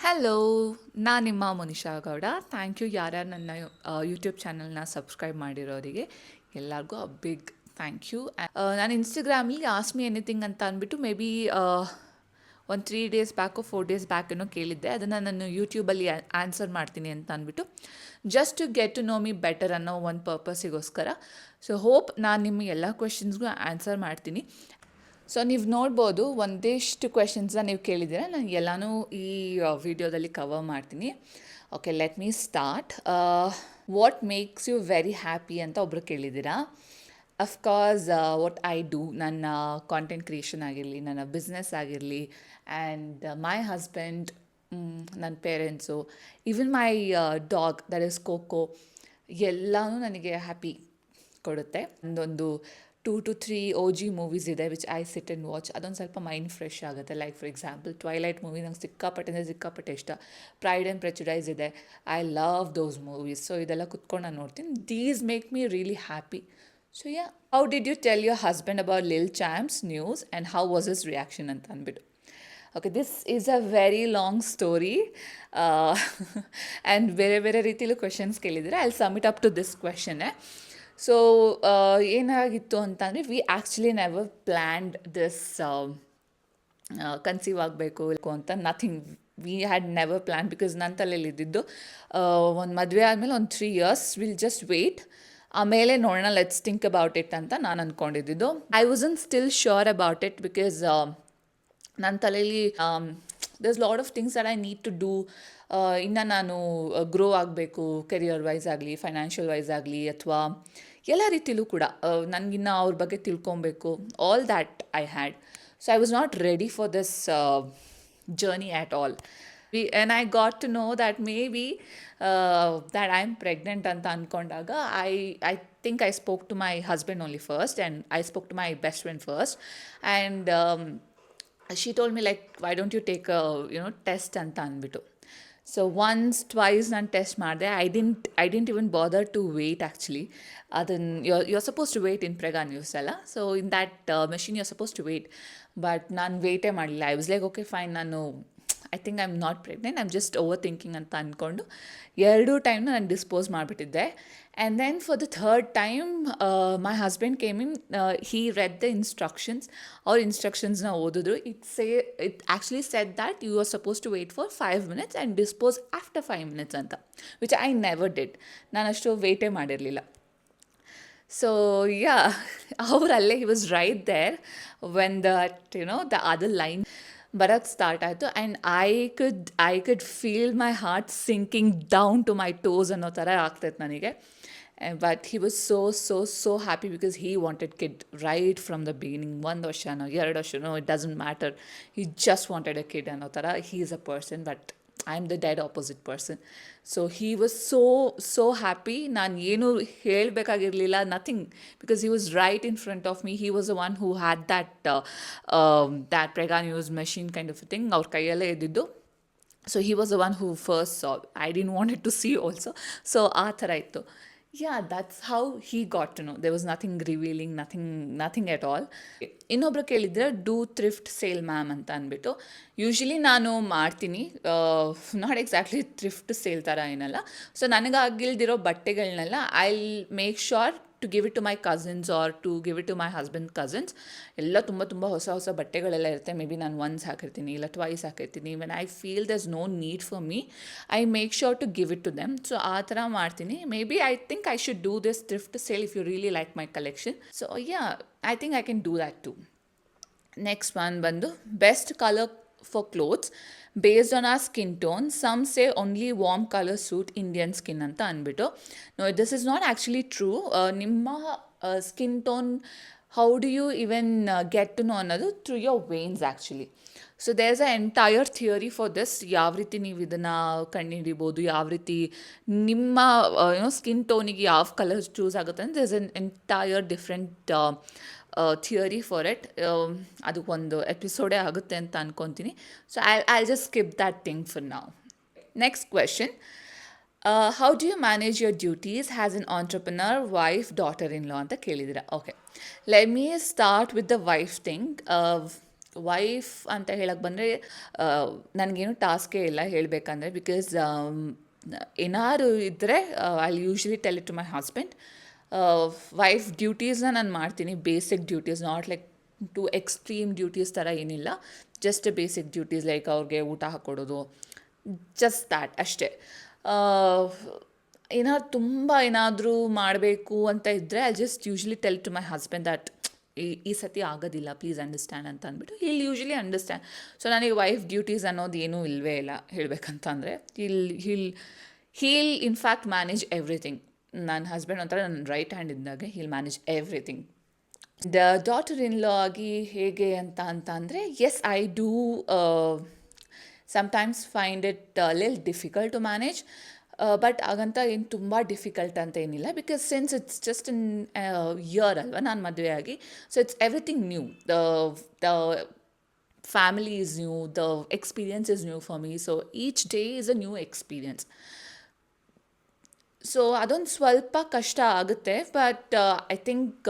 Hello, ನಾನು ನಿಮ್ಮ Monisha Gowda. Thank you ಯಾರ್ಯಾರು ನನ್ನ ಯೂಟ್ಯೂಬ್ ಚಾನಲ್ನ ಸಬ್ಸ್ಕ್ರೈಬ್ ಮಾಡಿರೋರಿಗೆ ಎಲ್ಲರಿಗೂ ಬಿಗ್ ಥ್ಯಾಂಕ್ ಯು. ನಾನು ಇನ್ಸ್ಟಾಗ್ರಾಮಲ್ಲಿ ಆಸ್ಕ್ ಮಿ ಎನಿಥಿಂಗ್ ಅಂತ ಅಂದ್ಬಿಟ್ಟು ಮೇ ಬಿ ಒಂದು 3 ಡೇಸ್ ಬ್ಯಾಕೋ 4 ಡೇಸ್ ಬ್ಯಾಕ್ ಏನೋ ಕೇಳಿದ್ದೆ. ಅದನ್ನು ನಾನು ಯೂಟ್ಯೂಬಲ್ಲಿ ಆನ್ಸರ್ ಮಾಡ್ತೀನಿ ಅಂತ ಅಂದ್ಬಿಟ್ಟು just to get to know me better ಅನ್ನೋ ಒಂದು ಪರ್ಪಸ್ಸಿಗೋಸ್ಕರ. ಸೊ ಹೋಪ್ ನಾನು ನಿಮ್ಮ ಎಲ್ಲ ಕ್ವೆಶನ್ಸ್ಗೂ ಆನ್ಸರ್ ಮಾಡ್ತೀನಿ. ಸೊ ನೀವು ನೋಡ್ಬೋದು ಒಂದಿಷ್ಟು ಕ್ವೆಶನ್ಸ್ನ ನೀವು ಕೇಳಿದ್ದೀರ, ನಾನು ಎಲ್ಲನೂ ಈ ವಿಡಿಯೋದಲ್ಲಿ ಕವರ್ ಮಾಡ್ತೀನಿ. Okay, let me start. What makes you very happy ಅಂತ ಒಬ್ಬರು ಕೇಳಿದ್ದೀರಾ. ಅಫ್ಕೋರ್ಸ್ ವಾಟ್ ಐ ಡೂ, ನನ್ನ ಕಾಂಟೆಂಟ್ ಕ್ರಿಯೇಷನ್ ಆಗಿರಲಿ, ನನ್ನ ಬಿಸ್ನೆಸ್ ಆಗಿರಲಿ, ಆ್ಯಂಡ್ ಮೈ ಹಸ್ಬೆಂಡ್, ನನ್ನ parents, even my dog that is Coco, ಎಲ್ಲನೂ ನನಗೆ ಹ್ಯಾಪಿ ಕೊಡುತ್ತೆ. ಒಂದೊಂದು 2 to 3 OG ಮೂವೀಸ್ ಇದೆ which I sit and watch. ಅದೊಂದು ಸ್ವಲ್ಪ ಮೈಂಡ್ ಫ್ರೆಶ್ ಆಗುತ್ತೆ. Like for example Twilight movie ನಂಗೆ ಸಿಕ್ಕಾಪಟ್ಟೆ ಇಷ್ಟ. ಪ್ರೈಡ್ ಆ್ಯಂಡ್ ಪ್ರೆಜುಡೈಸ್ ಇದೆ. I love those movies. So ಇದೆಲ್ಲ ಕುತ್ಕೊಂಡು ನಾನು ನೋಡ್ತೀನಿ. These make me really happy. So yeah, how did you tell your husband about lil champs news and how was his reaction ಅಂತ ಅಂದ್ಬಿಟ್ಟು. Okay, this is a very long story and ಬೇರೆ ಬೇರೆ ರೀತಿಲೂ questions ಕೇಳಿದರೆ I submit up to this ಕ್ವೆಶನ್ನೇ. So ಏನಾಗಿತ್ತು ಅಂತಂದರೆ we actually never planned this conceive ಆಗಬೇಕು ಅಂತ nothing. We had never plan because ನನ್ನ ತಲೆಯಲ್ಲಿ ಇದ್ದಿದ್ದು ಒಂದು ಮದುವೆ ಆದಮೇಲೆ ಒಂದು 3 years ವಿಲ್ ಜಸ್ಟ್ ವೆಯ್ಟ್, ಆಮೇಲೆ ನೋಡೋಣ, ಲೆಟ್ಸ್ ಥಿಂಕ್ ಅಬೌಟ್ ಇಟ್ ಅಂತ ನಾನು ಅಂದ್ಕೊಂಡಿದ್ದು. I wasn't still sure about it because ನನ್ನ ತಲೆಯಲ್ಲಿ there's lot of things that I need to do. ಇನ್ನು ನಾನು ಗ್ರೋ ಆಗಬೇಕು, ಕೆರಿಯರ್ ವೈಸ್ ಆಗಲಿ, ಫೈನಾನ್ಷಿಯಲ್ ವೈಸ್ ಆಗಲಿ, ಅಥವಾ ಎಲ್ಲ ರೀತಿಲೂ ಕೂಡ ನನಗಿನ್ನ ಅವ್ರ ಬಗ್ಗೆ ತಿಳ್ಕೊಬೇಕು. All that I had. So I was not ready for this journey at all. And I got to know that maybe that I am pregnant ಅಂತ ಅಂದ್ಕೊಂಡಾಗ I think I spoke to my husband only first, and I spoke to my best friend first, and she told me like, why don't you take a test ಅಂತ ಅಂದ್ಬಿಟ್ಟು. So once twice ನಾನು test ಮಾಡಿದೆ. I didn't even bother to wait actually. ಅದನ್ನು you're supposed to wait in Prega News ಅಲ್ಲ. So in that machine you're supposed to wait, but ನಾನು ವೇಟೇ ಮಾಡಲಿಲ್ಲ. I was like okay fine, ನಾನು I think I am not pregnant, I am just overthinking ಅಂತ ಅಂದ್ಕೊಂಡು 2 ಟೈಮ್ನ ನಾನು dispose ಮಾಡಿಬಿಟ್ಟಿದ್ದೆ. And then for the third time my husband came in, he read the instructions. ಅವ್ರ ಇನ್ಸ್ಟ್ರಕ್ಷನ್ಸ್ನ ಓದಿದ್ರು. It actually said that you are suppose to wait for 5 minutes and dispose after 5 minutes ಅಂತ, which I never did. ನಾನು ಅಷ್ಟು ವೇಟೇ ಮಾಡಿರಲಿಲ್ಲ. So yeah, ಅವರಲ್ಲೇ he was right there when the other line ಬರೋಕ್ಕೆ ಸ್ಟಾರ್ಟ್ ಆಯಿತು. And I could feel my heart sinking down to my toes ಅನ್ನೋ ಥರ ಆಗ್ತೈತೆ ನನಗೆ. But he was so happy because he wanted kid right from the beginning. 1 ವರ್ಷನೋ 2 ವರ್ಷನೋ it doesn't matter, he just wanted a kid ಅನ್ನೋ ಥರ. He is a person, but I am the dead opposite person. So he was so happy. ನಾನು ಏನೂ ಹೇಳಬೇಕಾಗಿರಲಿಲ್ಲ, nothing, because he was right in front of me. He was a one who had that Prega News machine kind of thing ಅವ್ರ ಕೈಯಲ್ಲೇ ಇದ್ದಿದ್ದು. So he was a one who first saw. I didn't wanted to see also. So ಆ ಥರ ಇತ್ತು. Yeah, that's how he got to know. There was nothing revealing, nothing at all. ಇನ್ನೊಬ್ರು ಕೇಳಿದ್ರೆ do thrift sale ma'am ಅಂತ ಅಂದ್ಬಿಟ್ಟು. Usually ನಾನು ಮಾಡ್ತೀನಿ, not exactly thrift sale ಥರ ಏನಲ್ಲ. ಸೊ ನನಗಾಗಿಲ್ದಿರೋ ಬಟ್ಟೆಗಳನ್ನೆಲ್ಲ I make sure to give it to my cousins or to give it to my husband cousins. ಎಲ್ಲ ತುಂಬ ಹೊಸ ಬಟ್ಟೆಗಳೆಲ್ಲ ಇರುತ್ತೆ. ಮೇ ಬಿ ನಾನು ಒನ್ಸ್ ಹಾಕಿರ್ತೀನಿ, ಇಲ್ಲ ಟ್ವೈಸ್ ಹಾಕಿರ್ತೀನಿ. When I feel there's no need for me, I make sure to give it to them. So ಆ ಥರ ಮಾಡ್ತೀನಿ. Maybe I think I should do this thrift sale if you really like my collection. So yeah, I think I can do that too. Next one ಬಂದು best colour for clothes based on our skin tone. Some say only warm colour suit Indian skin ಅಂತ ಅಂದ್ಬಿಟ್ಟು. No, this is not actually true. ನಿಮ್ಮ skin tone how do you even get to know ಅನ್ನೋದು through your veins actually. So there is a entire theory for this. ಯಾವ ರೀತಿ ನೀವು ಇದನ್ನು ಕಂಡುಹಿಡಿಬೋದು, ಯಾವ ರೀತಿ ನಿಮ್ಮ ಸ್ಕಿನ್ ಟೋನಿಗೆ ಯಾವ ಕಲರ್ ಚೂಸ್ ಆಗುತ್ತೆ ಅಂತ. There is an entire different theory for it. ಅದಕ್ಕೊಂದು ಎಪಿಸೋಡೇ ಆಗುತ್ತೆ ಅಂತ ಅಂದ್ಕೊತೀನಿ. So I just skip that thing for now. Next question, how do you manage your duties has an entrepreneur, wife, daughter in law ಅಂತ ಕೇಳಿದ್ದೀರಾ. Okay, let me start with the wife thing. Wife ಅಂತ ಹೇಳಕ್ಕೆ ಬಂದರೆ ನನಗೇನು ಟಾಸ್ಕೇ ಇಲ್ಲ ಹೇಳಬೇಕಂದ್ರೆ, because ಏನಾದ್ರು ಇದ್ದರೆ I usually tell it to my husband. Wife ಡ್ಯೂಟೀಸ್ನ ನಾನು ಮಾಡ್ತೀನಿ, basic duties, not like to extreme duties ಥರ ಏನಿಲ್ಲ, ಜಸ್ಟ್ ಬೇಸಿಕ್ ಡ್ಯೂಟೀಸ್ ಲೈಕ್ ಅವ್ರಿಗೆ ಊಟ ಹಾಕ್ಕೊಡೋದು, ಜಸ್ಟ್ ದ್ಯಾಟ್ ಅಷ್ಟೇ. ಏನಾದ್ರು ತುಂಬ ಏನಾದರೂ ಮಾಡಬೇಕು ಅಂತ ಇದ್ದರೆ I just usually tell to my husband that ಈ ಸತಿ ಆಗೋದಿಲ್ಲ, ಪ್ಲೀಸ್ ಅಂಡರ್ಸ್ಟ್ಯಾಂಡ್ ಅಂತ ಅಂದ್ಬಿಟ್ಟು ಹೀಲ್ ಯೂಶ್ವಲಿ ಅಂಡರ್ಸ್ಟ್ಯಾಂಡ್. ಸೊ ನನಗೆ ವೈಫ್ ಡ್ಯೂಟೀಸ್ ಅನ್ನೋದು ಏನೂ ಇಲ್ಲವೇ ಇಲ್ಲ ಹೇಳಬೇಕಂತಂದರೆ. He'll in fact manage everything. ನನ್ನ ಹಸ್ಬೆಂಡ್ ಒಂಥರ ನನ್ನ ರೈಟ್ ಹ್ಯಾಂಡ್ ಇದ್ದಾಗೆ, he'll manage everything. The daughter in law ಆಗಿ ಹೇಗೆ ಅಂತ ಅಂದರೆ, yes I do sometimes find it lil difficult to manage, but ಹಾಗಂತ ಏನು ತುಂಬ ಡಿಫಿಕಲ್ಟ್ ಅಂತ ಏನಿಲ್ಲ, because since it's just in year ಅಲ್ವಾ ನಾನು ಮದುವೆ ಆಗಿ. So it's everything new. The family is new, the experience is new for me. So each day is a new experience. So ಅದೊಂದು ಸ್ವಲ್ಪ ಕಷ್ಟ ಆಗುತ್ತೆ, but I think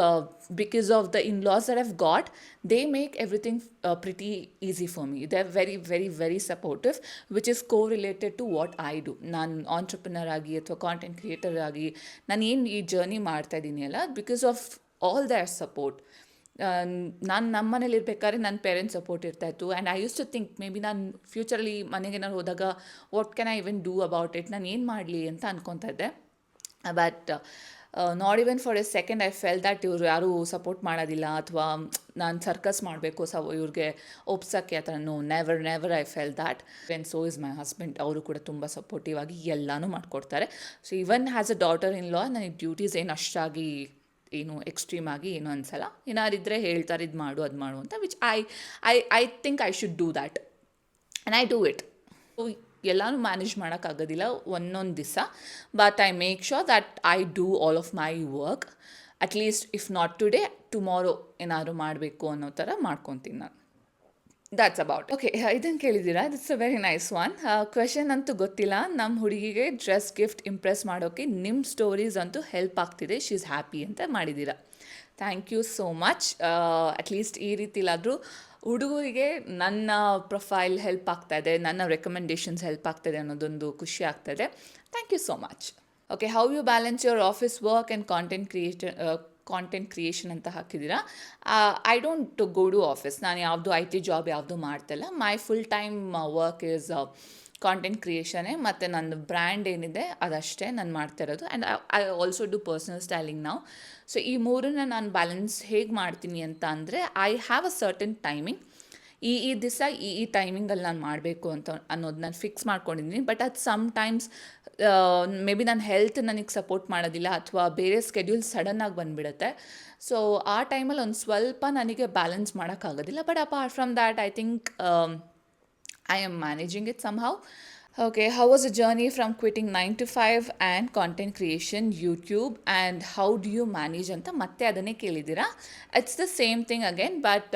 because of the in-laws that I've got, they make everything pretty easy for me. They are very very very supportive, which is co-related to what I do. ನಾನು entrepreneur ಆಗಿ ಅಥವಾ content creator ಆಗಿ ನಾನು ಏನು ಈ journey ಮಾಡ್ತಾಯಿದ್ದೀನಿ ಅಲ್ಲ, because of all their support. ನಾನು ನಮ್ಮ ಮನೇಲಿ ಇರಬೇಕಾದ್ರೆ ನನ್ನ ಪೇರೆಂಟ್ಸ್ ಸಪೋರ್ಟ್ ಇರ್ತಾಯಿತ್ತು, and I use to think maybe ನಾನು ಫ್ಯೂಚರಲ್ಲಿ ಮನೆಗೆ ಏನಾದ್ರು ಹೋದಾಗ what can I even do about it, ನಾನು ಏನು ಮಾಡಲಿ ಅಂತ ಅನ್ಕೊತಾ ಇದ್ದೆ. But not even for a second I felt that ಇವರು ಯಾರೂ ಸಪೋರ್ಟ್ ಮಾಡೋದಿಲ್ಲ, ಅಥವಾ ನಾನು ಸರ್ಕಸ್ ಮಾಡಬೇಕು ಇವ್ರಿಗೆ ಒಪ್ಸೋಕ್ಕೆ ಆ ಥರ. Never never I felt that. When so is my husband, ಅವರು ಕೂಡ ತುಂಬ ಸಪೋರ್ಟಿವ್ ಆಗಿ ಎಲ್ಲನೂ ಮಾಡಿಕೊಡ್ತಾರೆ. So even has a daughter in law ನನಗೆ ಡ್ಯೂಟೀಸ್ ಏನು ಅಷ್ಟಾಗಿ ಏನು ಎಕ್ಸ್ಟ್ರೀಮ್ ಆಗಿ ಏನು ಅನಿಸಲ್ಲ. ಏನಾರಿದ್ದರೆ ಹೇಳ್ತಾರೆ ಇದು ಮಾಡು ಅದು ಮಾಡು ಅಂತ, which I think I should do that, and I do it. ಎಲ್ಲನೂ ಮ್ಯಾನೇಜ್ ಮಾಡೋಕ್ಕಾಗೋದಿಲ್ಲ ಒಂದೊಂದು ದಿವಸ, but I make sure that I do all of my work. At least if not today, tomorrow ಏನಾದ್ರು ಮಾಡಬೇಕು ಅನ್ನೋ ಥರ ಮಾಡ್ಕೊತೀನಿ ನಾನು. That's about. ಓಕೆ, ಇದನ್ನು ಕೇಳಿದ್ದೀರಾ, that's a very nice one. Question ಅಂತೂ ಗೊತ್ತಿಲ್ಲ. ನಮ್ಮ ಹುಡುಗಿಗೆ ಡ್ರೆಸ್ ಗಿಫ್ಟ್ ಇಂಪ್ರೆಸ್ ಮಾಡೋಕ್ಕೆ ನಿಮ್ಮ ಸ್ಟೋರೀಸ್ ಅಂತೂ ಹೆಲ್ಪ್ ಆಗ್ತಿದೆ, ಶಿ ಈಸ್ ಹ್ಯಾಪಿ ಅಂತ ಮಾಡಿದ್ದೀರಾ. Thank you so much. At least ಈ ರೀತಿಲಾದರೂ ಹುಡುಗರಿಗೆ ನನ್ನ ಪ್ರೊಫೈಲ್ ಹೆಲ್ಪ್ ಆಗ್ತಾಯಿದೆ, ನನ್ನ ರೆಕಮೆಂಡೇಷನ್ಸ್ ಹೆಲ್ಪ್ ಆಗ್ತಾಯಿದೆ ಅನ್ನೋದೊಂದು ಖುಷಿ ಆಗ್ತಾಯಿದೆ. Thank you so much. Okay, how you balance your office work and content creation ಅಂತ ಹಾಕಿದ್ದೀರಾ. I don't go to office. ನಾನು ಯಾವುದು IT ಜಾಬ್ ಯಾವುದು ಮಾಡ್ತಿಲ್ಲ. My full time work is content ಕ್ರಿಯೇಷನೇ, ಮತ್ತು ನನ್ನ ಬ್ರ್ಯಾಂಡ್ ಏನಿದೆ ಅದಷ್ಟೇ ನಾನು ಮಾಡ್ತಿರೋದು. And I also do personal styling ನಾವು. ಸೊ ಈ ಮೂರನ್ನ ನಾನು ಬ್ಯಾಲೆನ್ಸ್ ಹೇಗೆ ಮಾಡ್ತೀನಿ ಅಂತ ಅಂದರೆ, I have a certain timing. ಈ ದಿವಸ ಈ ಟೈಮಿಂಗಲ್ಲಿ ನಾನು ಮಾಡಬೇಕು ಅಂತ ಅನ್ನೋದು ನಾನು ಫಿಕ್ಸ್ ಮಾಡ್ಕೊಂಡಿದ್ದೀನಿ. ಬಟ್ ಅದು ಸಮ್ಟೈಮ್ಸ್ ಮೇ ಬಿ ನನ್ನ ಹೆಲ್ತ್ ನನಗೆ ಸಪೋರ್ಟ್ ಮಾಡೋದಿಲ್ಲ, ಅಥವಾ ಬೇರೆ ಸ್ಕೆಡ್ಯೂಲ್ ಸಡನ್ನಾಗಿ ಬಂದುಬಿಡುತ್ತೆ. ಸೊ ಆ ಟೈಮಲ್ಲಿ ಒಂದು ಸ್ವಲ್ಪ ನನಗೆ ಬ್ಯಾಲೆನ್ಸ್ ಮಾಡೋಕ್ಕಾಗೋದಿಲ್ಲ. But apart from that I think I am managing it somehow. Okay, how was the journey from quitting 9 to 5 and content creation, YouTube, and how do you manage ಅಂತ ಮತ್ತೆ ಅದನ್ನೇ ಕೇಳಿದ್ದೀರಾ. It's the same thing again, but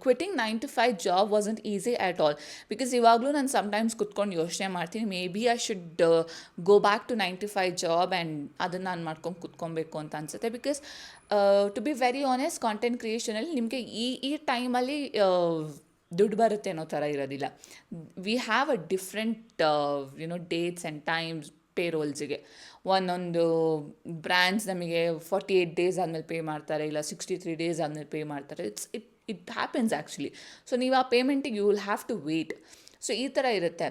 quitting 9 to 5 job wasn't easy at all, because ಇವಾಗಲೂ ನಾನು sometimes ಕುತ್ಕೊಂಡು ಯೋಚನೆ ಮಾಡ್ತೀನಿ, maybe I should go back to 9 to 5 job and ಅದನ್ನು ನಾನು ಮಾಡ್ಕೊಂಡು ಕುತ್ಕೊಬೇಕು ಅಂತ ಅನಿಸುತ್ತೆ. Because to be very honest, content ಕ್ರಿಯೇಷನಲ್ಲಿ ನಿಮಗೆ ಈ ಟೈಮಲ್ಲಿ ದುಡ್ಡು ಬರುತ್ತೆ ಅನ್ನೋ ಥರ ಇರೋದಿಲ್ಲ. We have a different dates and times ಪೇರೋಲ್ಸಿಗೆ. ಒಂದೊಂದು ಬ್ರ್ಯಾಂಡ್ಸ್ ನಮಗೆ 48 ಡೇಸ್ ಆದಮೇಲೆ ಪೇ ಮಾಡ್ತಾರೆ, ಇಲ್ಲ 63 ಡೇಸ್ ಆದಮೇಲೆ ಪೇ ಮಾಡ್ತಾರೆ. It happens actually. ಸೊ ನೀವು ಆ ಪೇಮೆಂಟಿಗೆ you will have to wait. So ಈ ಥರ ಇರುತ್ತೆ.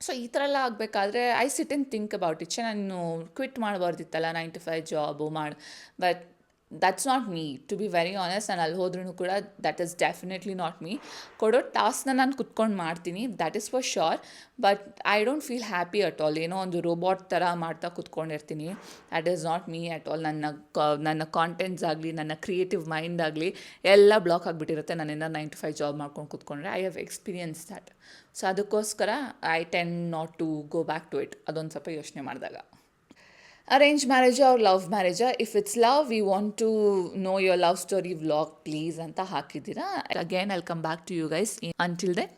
ಸೊ ಈ ಥರ ಎಲ್ಲ ಆಗಬೇಕಾದ್ರೆ I sit and think about it. ನಾನು ಕ್ವಿಟ್ ಮಾಡಬಾರ್ದಿತ್ತಲ್ಲ 9 to 5 job but that's not me, to be very honest. ನಾನು ಅಲ್ಲಿ ಹೋದ್ರೂ ಕೂಡ that is definitely not me. ಕೊಡೋ ಟಾಸ್ಕ್ನ ನಾನು ಕುತ್ಕೊಂಡು ಮಾಡ್ತೀನಿ, that is for sure. But I don't feel happy at all. ಏನೋ ಒಂದು ರೋಬೋಟ್ ಥರ ಮಾಡ್ತಾ ಕುತ್ಕೊಂಡಿರ್ತೀನಿ. That is not me at all. ನನ್ನ ಕಾಂಟೆಂಟ್ಸ್ ಆಗಲಿ, ನನ್ನ ಕ್ರಿಯೇಟಿವ್ ಮೈಂಡ್ ಆಗಲಿ ಎಲ್ಲ ಬ್ಲಾಕ್ ಆಗಿಬಿಟ್ಟಿರುತ್ತೆ ನನ್ನಿಂದ 9 to 5 ಜಾಬ್ ಮಾಡ್ಕೊಂಡು ಕುತ್ಕೊಂಡ್ರೆ. I have experience that. So ಅದಕ್ಕೋಸ್ಕರ I tend not to go back to it. ಅದೊಂದು ಸ್ವಲ್ಪ ಯೋಚನೆ ಮಾಡಿದಾಗ. Arranged marriage or love marriage? If it's love, we want to know your love story vlog, please ಅಂತ ಹಾಕಿದ್ದೀರಾ. Again, I'll come back to you guys. Until then,